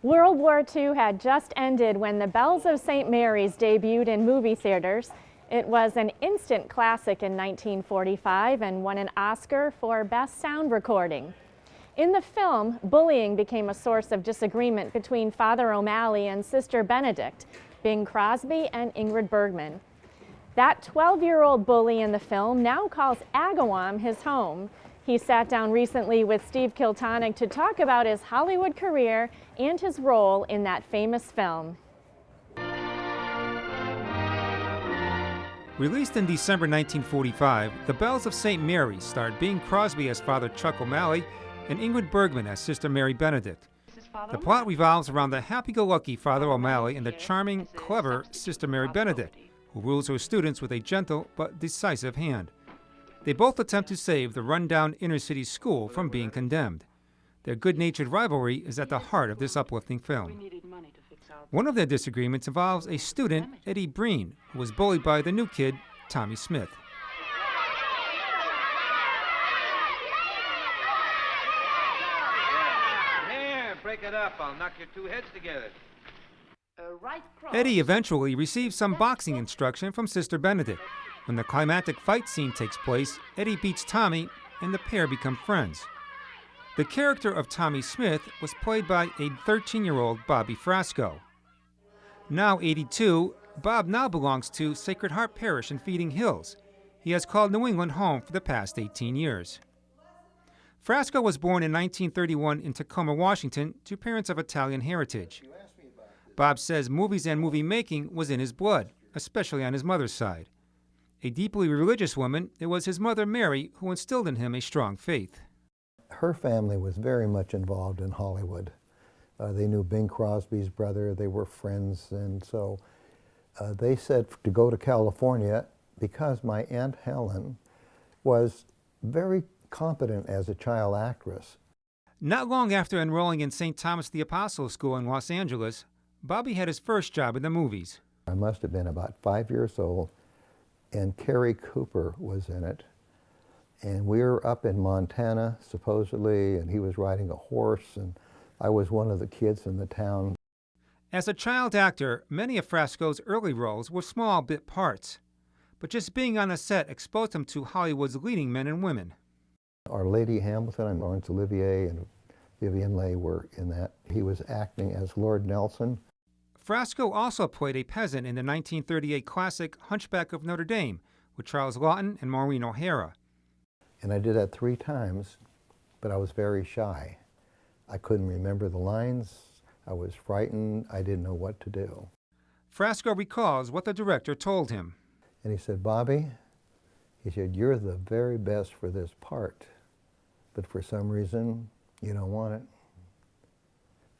World War II had just ended when The Bells of St. Mary's debuted in movie theaters. It was an instant classic in 1945 and won an Oscar for Best Sound Recording. In the film, bullying became a source of disagreement between Father O'Malley and Sister Benedict, Bing Crosby and Ingrid Bergman. That 12-year-old bully in the film now calls Agawam his home. He sat down recently with Steve Kiltonick to talk about his Hollywood career and his role in that famous film. Released in December 1945, The Bells of St. Mary's starred Bing Crosby as Father Chuck O'Malley and Ingrid Bergman as Sister Mary Benedict. The plot revolves around the happy-go-lucky Father O'Malley and the charming, clever Sister Mary Benedict, who rules her students with a gentle but decisive hand. They both attempt to save the run-down inner-city school from being condemned. Their good-natured rivalry is at the heart of this uplifting film. One of their disagreements involves a student, Eddie Breen, who was bullied by the new kid, Tommy Smith. Here, break it up. I'll knock your two heads together. Eddie eventually receives some boxing instruction from Sister Benedict. When the climactic fight scene takes place, Eddie beats Tommy, and the pair become friends. The character of Tommy Smith was played by a 13-year-old Bobby Frasco. Now 82, Bob now belongs to Sacred Heart Parish in Feeding Hills. He has called New England home for the past 18 years. Frasco was born in 1931 in Tacoma, Washington, to parents of Italian heritage. Bob says movies and movie making was in his blood, especially on his mother's side. A deeply religious woman, it was his mother, Mary, who instilled in him a strong faith. Her family was very much involved in Hollywood. They knew Bing Crosby's brother, they were friends, and so they said to go to California because my Aunt Helen was very competent as a child actress. Not long after enrolling in St. Thomas the Apostle School in Los Angeles, Bobby had his first job in the movies. I must have been about 5 years old, and Cary Cooper was in it. And we were up in Montana, supposedly, and he was riding a horse, and I was one of the kids in the town. As a child actor, many of Frasco's early roles were small bit parts. But just being on the set exposed him to Hollywood's leading men and women. Our Lady Hamilton and Laurence Olivier and Vivien Leigh were in that. He was acting as Lord Nelson. Frasco also played a peasant in the 1938 classic Hunchback of Notre Dame with Charles Laughton and Maureen O'Hara. And I did that 3 times, but I was very shy. I couldn't remember the lines. I was frightened. I didn't know what to do. Frasco recalls what the director told him. And he said, Bobby, he said, you're the very best for this part, but for some reason, you don't want it.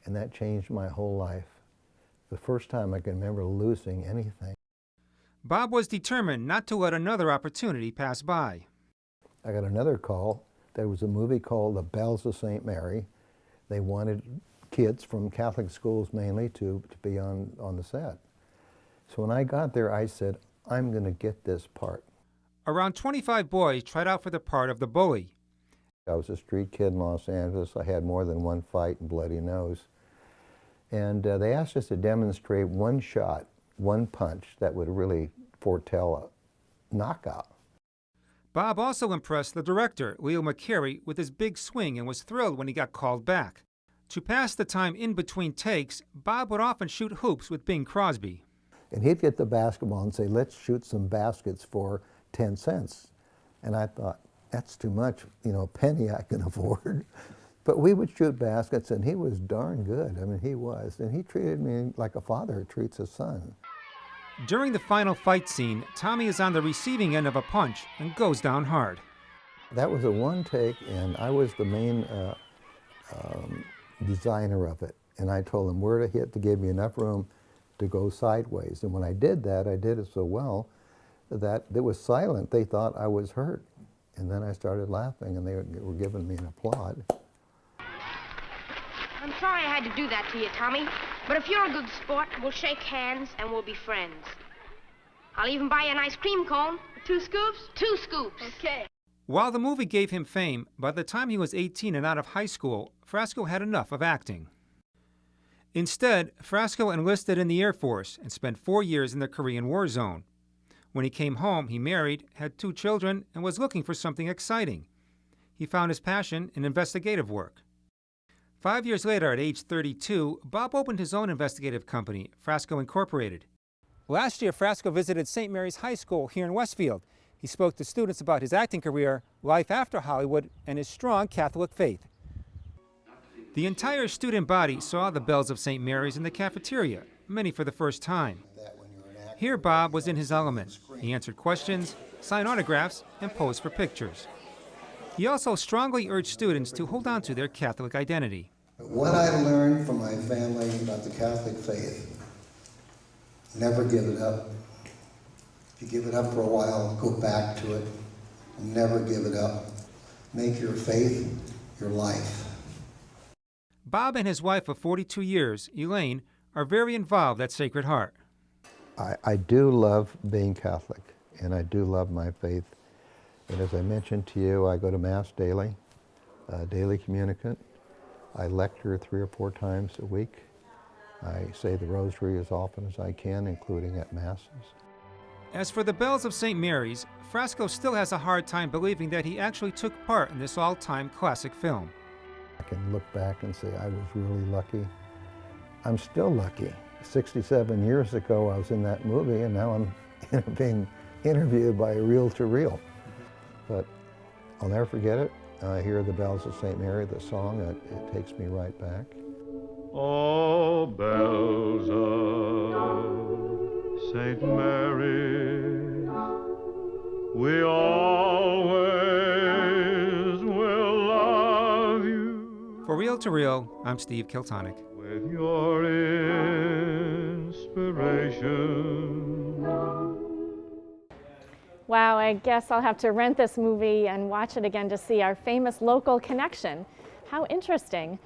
And that changed my whole life. The first time I can remember losing anything. Bob was determined not to let another opportunity pass by. I got another call. There was a movie called The Bells of St. Mary. They wanted kids from Catholic schools mainly to be on the set. So when I got there, I said, I'm going to get this part. Around 25 boys tried out for the part of the bully. I was a street kid in Los Angeles. I had more than one fight and bloody nose. And they asked us to demonstrate one shot, one punch that would really foretell a knockout. Bob also impressed the director, Leo McCarey, with his big swing and was thrilled when he got called back. To pass the time in between takes, Bob would often shoot hoops with Bing Crosby. And he'd get the basketball and say, let's shoot some baskets for 10 cents. And I thought, that's too much, you know, a penny I can afford. But we would shoot baskets, and he was darn good. I mean, he was. And he treated me like a father treats a son. During the final fight scene, Tommy is on the receiving end of a punch and goes down hard. That was a one take, and I was the main designer of it. And I told him where to hit to give me enough room to go sideways. And when I did that, I did it so well that it was silent. They thought I was hurt. And then I started laughing, and they were giving me an applaud. I'm sorry I had to do that to you, Tommy. But if you're a good sport, we'll shake hands and we'll be friends. I'll even buy you an ice cream cone. 2 scoops? 2 scoops. Okay. While the movie gave him fame, by the time he was 18 and out of high school, Frasco had enough of acting. Instead, Frasco enlisted in the Air Force and spent 4 years in the Korean War zone. When he came home, he married, had 2 children, and was looking for something exciting. He found his passion in investigative work. 5 years later, at age 32, Bob opened his own investigative company, Frasco Incorporated. Last year, Frasco visited St. Mary's High School here in Westfield. He spoke to students about his acting career, life after Hollywood, and his strong Catholic faith. The entire student body saw the bells of St. Mary's in the cafeteria, many for the first time. Here, Bob was in his element. He answered questions, signed autographs, and posed for pictures. He also strongly urged students to hold on to their Catholic identity. What I learned from my family about the Catholic faith, never give it up. If you give it up for a while, go back to it. Never give it up. Make your faith your life. Bob and his wife of 42 years, Elaine, are very involved at Sacred Heart. I do love being Catholic, and I do love my faith. And as I mentioned to you, I go to Mass daily, daily communicant. I lecture 3 or 4 times a week. I say the rosary as often as I can, including at Masses. As for the bells of St. Mary's, Frasco still has a hard time believing that he actually took part in this all-time classic film. I can look back and say I was really lucky. I'm still lucky. 67 years ago I was in that movie, and now I'm being interviewed by a reel-to-reel. But I'll never forget it. I hear the bells of St. Mary, the song, it takes me right back. Oh, bells of St. Mary, we always will love you. For Reel to Reel, I'm Steve Kiltonic. With your inspiration. Wow, I guess I'll have to rent this movie and watch it again to see our famous local connection. How interesting.